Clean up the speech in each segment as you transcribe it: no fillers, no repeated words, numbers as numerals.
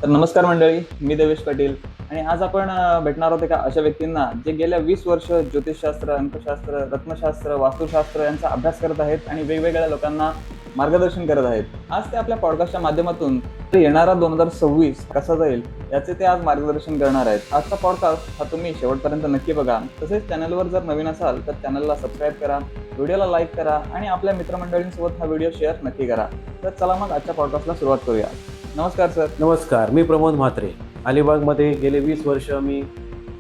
तर नमस्कार मंडळी, मी देवेश पाटील आणि आज आपण भेटणार आहोत एका अशा व्यक्तींना जे गेल्या 20 वर्ष ज्योतिषशास्त्र, अंकशास्त्र, रत्नशास्त्र, वास्तुशास्त्र यांचा अभ्यास करत आहेत आणि वेगवेगळ्या लोकांना मार्गदर्शन करत आहेत. आज ते आपल्या पॉडकास्टच्या माध्यमातून येणारा 2026 कसा जाईल याचे ते आज मार्गदर्शन करणार आहेत. आजचा पॉडकास्ट हा तुम्ही शेवटपर्यंत नक्की बघा. तसेच चॅनलवर जर नवीन असाल तर चॅनलला सबस्क्राईब करा, व्हिडिओला लाईक करा आणि आपल्या मित्रमंडळींसोबत हा व्हिडिओ शेअर नक्की करा. तर चला मग आजच्या पॉडकास्टला सुरुवात करूया. नमस्कार सर. नमस्कार, मी प्रमोद म्हात्रे. अलिबागमध्ये गेले 20 वर्ष मी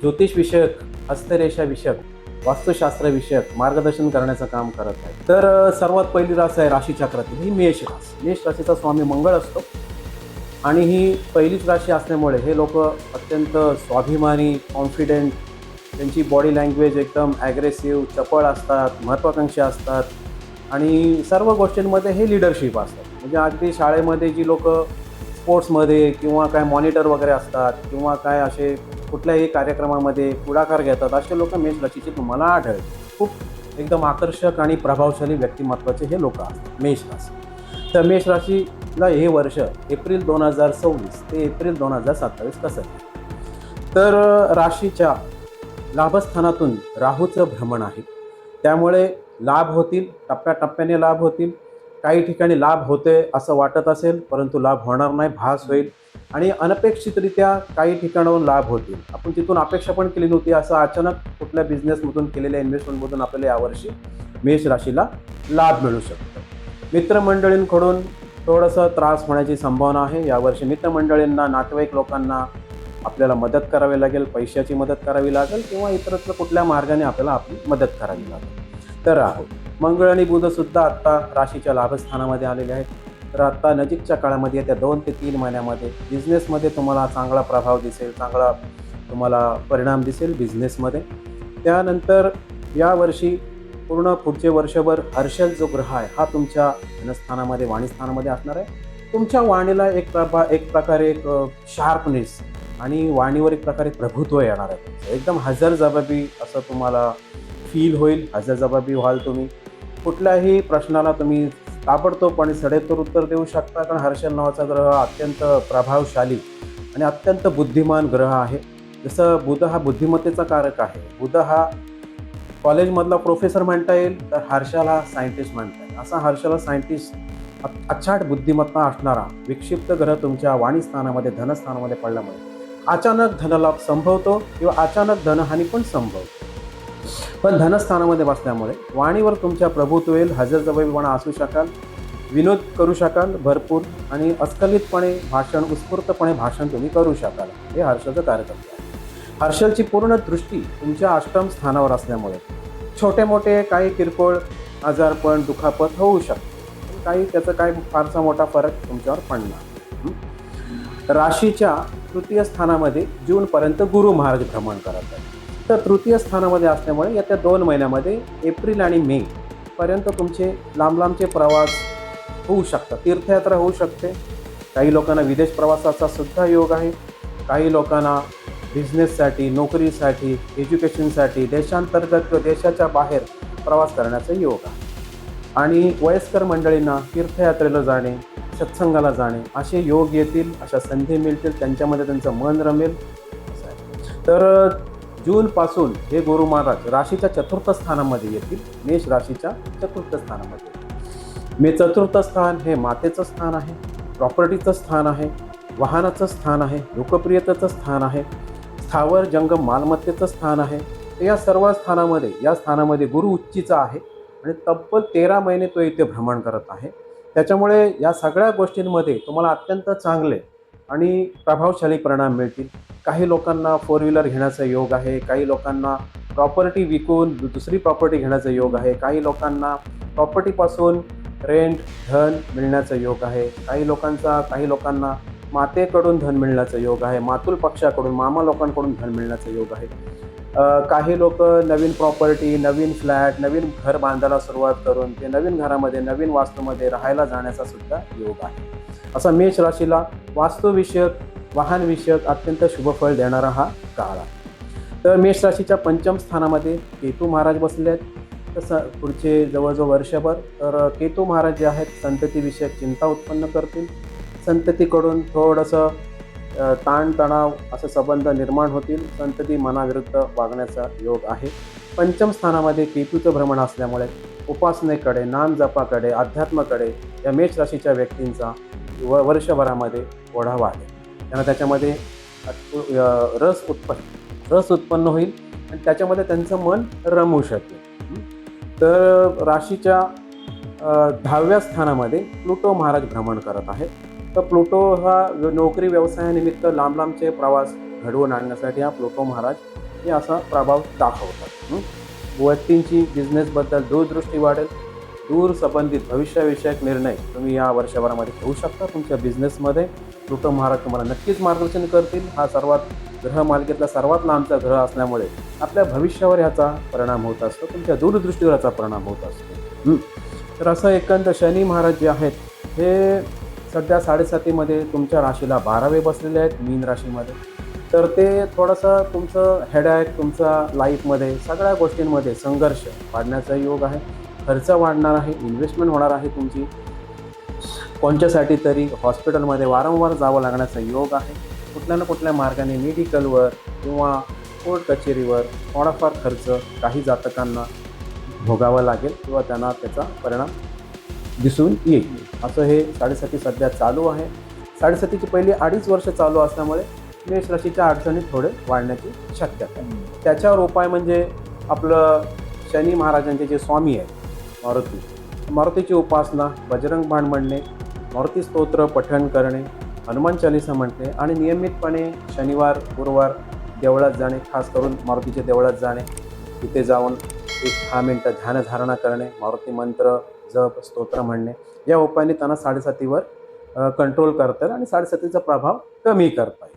ज्योतिष विषयक, हस्तरेषा विषयक, वास्तुशास्त्र विषयक मार्गदर्शन करण्याचं काम करत आहे. तर सर्वात पहिली रास आहे राशीचक्रातील ही मेष रास. मेष राशीचा स्वामी मंगळ असतो आणि ही पहिलीच राशी असल्यामुळे हे लोक अत्यंत स्वाभिमानी, कॉन्फिडेंट, त्यांची बॉडी लँग्वेज एकदम ॲग्रेसिव्ह, चपळ असतात, महत्त्वाकांक्षी असतात आणि सर्व गोष्टींमध्ये हे लिडरशिप असतात. म्हणजे अगदी शाळेमध्ये जी लोक स्पोर्ट्समध्ये किंवा काय मॉनिटर वगैरे असतात किंवा काय असे कुठल्याही कार्यक्रमामध्ये पुढाकार घेतात असे लोक मेष राशीचे तुम्हाला आढळतील. खूप एकदम आकर्षक आणि प्रभावशाली व्यक्तिमत्वाचे हे लोक असतात मेष राशी. तर मेष राशीला हे वर्ष एप्रिल 2026 ते एप्रिल 2027 कसं आहे? तर राशीच्या लाभस्थानातून राहूचं भ्रमण आहे, त्यामुळे लाभ होतील, टप्प्याटप्प्याने लाभ होतील. काही ठिकाणी लाभ होते असं वाटत असेल परंतु लाभ होणार नाही, भास होईल आणि अनपेक्षितरित्या काही ठिकाणाहून लाभ होतील. आपण तिथून अपेक्षा पण केली नव्हती असं अचानक कुठल्या बिझनेसमधून केलेल्या इन्व्हेस्टमेंटमधून आपल्याला यावर्षी मेष राशीला लाभ मिळू शकतो. मित्रमंडळींकडून थोडंसं त्रास होण्याची संभावना आहे. यावर्षी मित्रमंडळींना, नातेवाईक लोकांना आपल्याला मदत करावी लागेल, पैशाची मदत करावी लागेल किंवा इतरत्र कुठल्या मार्गाने आपल्याला आपली मदत करावी लागेल. तर राहू मंगळ आणि बुधसुद्धा आत्ता राशीच्या लाभस्थानामध्ये आलेले आहेत. तर आत्ता नजीकच्या काळामध्ये येत्या 2 ते 3 महिन्यामध्ये बिझनेसमध्ये तुम्हाला चांगला प्रभाव दिसेल, चांगला तुम्हाला परिणाम दिसेल बिझनेसमध्ये. त्यानंतर यावर्षी पूर्ण पुढचे वर्षभर हर्षल जो ग्रह आहे हा तुमच्या धनस्थानामध्ये, वाणीस्थानामध्ये असणार आहे. तुमच्या वाणीला एक प्रकारे एक शार्पनेस आणि वाणीवर एक प्रकारे प्रभुत्व येणार आहे. एकदम हजरजबाबी असं तुम्हाला फील होईल. हजरजबाबी व्हाल तुम्ही. कुठल्याही प्रश्नाला तुम्ही ताबडतोबपणे सडेतोड उत्तर देऊ शकता, कारण हर्षल नावाचा ग्रह अत्यंत प्रभावशाली आणि अत्यंत बुद्धिमान ग्रह आहे. जसं बुध हा बुद्धिमत्तेचा कारक आहे, बुध हा कॉलेजमधला प्रोफेसर म्हणता येईल, तर हर्षल हा सायंटिस्ट म्हणता येईल. असा हर्षल हा सायंटिस्ट, अचाट बुद्धिमत्ता असणारा विक्षिप्त ग्रह तुमच्या वाणीस्थानामध्ये, धनस्थानामध्ये पडल्यामुळे अचानक धनलाभ संभवतो किंवा अचानक धनहानी पण संभवतो. पण धनस्थानामध्ये बसल्यामुळे वाणीवर तुमच्या प्रभुत्व येईल, हजरजबाबीपणा असू शकाल, विनोद करू शकाल भरपूर आणि अस्खलितपणे भाषण, उत्स्फूर्तपणे भाषण तुम्ही करू शकाल. हे हर्षलचं कार्यक्रम आहे. हर्षलची पूर्ण दृष्टी तुमच्या अष्टम स्थानावर असल्यामुळे छोटे मोठे काही किरकोळ आजारपण, दुखापत होऊ शकते. काही त्याचा काही फारसा मोठा फरक तुमच्यावर पडणार. राशीच्या तृतीय स्थानामध्ये जूनपर्यंत गुरु महाराज भ्रमण करत आहेत. तर तृतीय स्थानामध्ये असल्यामुळे येत्या 2 महिन्यामध्ये एप्रिल आणि मे पर्यंत तुमचे लांब लांबचे प्रवास होऊ शकतात. तीर्थयात्रा होऊ शकते. काही लोकांना विदेश प्रवासाचा सुद्धा योग आहे. काही लोकांना बिझनेससाठी, नोकरीसाठी, एज्युकेशनसाठी देशांतर्गत किंवा देशाच्या बाहेर प्रवास करण्याचा योग आहे. आणि वयस्कर मंडळींना तीर्थयात्रेला जाणे, सत्संगाला जाणे असे योग येतील, अशा संधी मिळतील, त्यांच्यामध्ये त्यांचं मन रमेल. तर जूनपासून हे गुरु महाराज राशीच्या चतुर्थ स्थानामध्ये येतील. मेष राशीच्या चतुर्थ स्थानामध्ये. चतुर्थ स्थान हे मातेचं स्थान आहे, प्रॉपर्टीचं स्थान आहे, वाहनाचं स्थान आहे, लोकप्रियतेचं स्थान आहे, स्थावर जंगम मालमत्तेचं स्थान आहे. तर या सर्व स्थानामध्ये, या स्थानामध्ये गुरु उच्चीचा आहे आणि तब्बल 13 महिने तो इथे भ्रमण करत आहे. त्याच्यामुळे या सगळ्या गोष्टींमध्ये तुम्हाला अत्यंत चांगले आणि प्रभावशाली परिणाम मिळतील. काही लोकांना 4 व्हीलर घेण्याचा योग आहे, काही लोकांना प्रॉपर्टी विकून दुसरी प्रॉपर्टी घेण्याचा योग आहे, काही लोकांना प्रॉपर्टीपासून रेंट, धन मिळण्याचा योग आहे, काही लोकांना मातेकडून धन मिळण्याचा योग आहे, मातुल पक्षाकडून, मामा लोकांकडून धन मिळण्याचा योग आहे. काही लोक नवीन प्रॉपर्टी, नवीन फ्लॅट, नवीन घर बांधायला सुरुवात करून ते नवीन घरामध्ये, नवीन वास्तूमध्ये राहायला जाण्याचा सुद्धा योग आहे. असा मेष राशीला वास्तुविषयक, वाहनविषयक अत्यंत शुभफळ देणारा हा काळ आहे. तर मेष राशीच्या पंचम स्थानामध्ये केतू महाराज बसले आहेत. तसं पुढचे जवळजवळ वर्षभर तर केतू महाराज जे आहेत संततीविषयक चिंता उत्पन्न करतील. संततीकडून थोडंसं ताणतणाव असे संबंध निर्माण होतील. संतती मनाविरुद्ध वागण्याचा योग आहे. पंचम स्थानामध्ये केतूचं भ्रमण असल्यामुळे उपासनेकडे, नामजपाकडे, अध्यात्माकडे या मेष राशीच्या व्यक्तींचा वर्षभरामध्ये ओढा वाढेल. त्यांना त्याच्यामध्ये रस उत्पन्न होईल आणि त्याच्यामध्ये त्यांचं मन रमू शकेल. तर राशीच्या 10व्या स्थानामध्ये प्लुटो महाराज भ्रमण करत आहे. तर प्लुटो हा नोकरी व्यवसायानिमित्त लांब लांबचे प्रवास घडवून आणण्यासाठी हा प्लुटो महाराज हे असा प्रभाव दाखवतात. व्यक्तींची बिझनेसबद्दल दूरदृष्टी वाढेल. दूर संबंधित भविष्याविषयक निर्णय तुम्ही या वर्षभरामध्ये घेऊ शकता. तुमच्या बिझनेसमध्ये प्लुटो महाराज तुम्हाला नक्कीच मार्गदर्शन करतील. हा सर्वात ग्रह मालिकेतला सर्वात लांबचा ग्रह असल्यामुळे आपल्या भविष्यावर ह्याचा परिणाम होत असतो. तुमच्या दूरदृष्टीवर याचा परिणाम होत असतो. तर असं एकंदर शनी महाराज जे आहेत हे सध्या 7.5मध्ये तुमच्या राशीला 12वे बसलेले आहेत मीन राशीमध्ये. तर ते थोडंसं तुमचं हेडॅक, तुमचा लाईफमध्ये सगळ्या गोष्टींमध्ये संघर्ष वाढण्याचा योग आहे. खर्च वाढणार आहे, इन्व्हेस्टमेंट होणार आहे तुमची. कोणत्यासाठी तरी हॉस्पिटलमध्ये वारंवार जावं लागण्याचा योग आहे. कुठल्या ना कुठल्या मार्गाने मेडिकलवर किंवा कोर्ट कचेरीवर थोडाफार खर्च काही जातकांना भोगावा लागेल किंवा त्यांना त्याचा परिणाम दिसून येईल. असं हे 7.5 सध्या चालू आहे. 7.5ची पहिली 2.5 वर्ष चालू असल्यामुळे मेष राशीच्या अडचणी थोडे वाढण्याची शक्यता आहे. त्याच्यावर उपाय म्हणजे आपलं शनी महाराजांचे जे स्वामी आहेत मारुतीची उपासना, बजरंग बाण म्हणणे, मारुती स्तोत्र पठण करणे, हनुमान चालिसा म्हणणे आणि नियमितपणे शनिवार गुरुवार देवळात जाणे, खास करून मारुतीच्या देवळात जाणे, तिथे जाऊन 10 मिनटं ध्यानधारणा करणे, मारुती मंत्र जप स्तोत्र म्हणणे या उपायाने त्यांना 7.5वर कंट्रोल करता येईल आणि 7.5चा प्रभाव कमी करता येईल.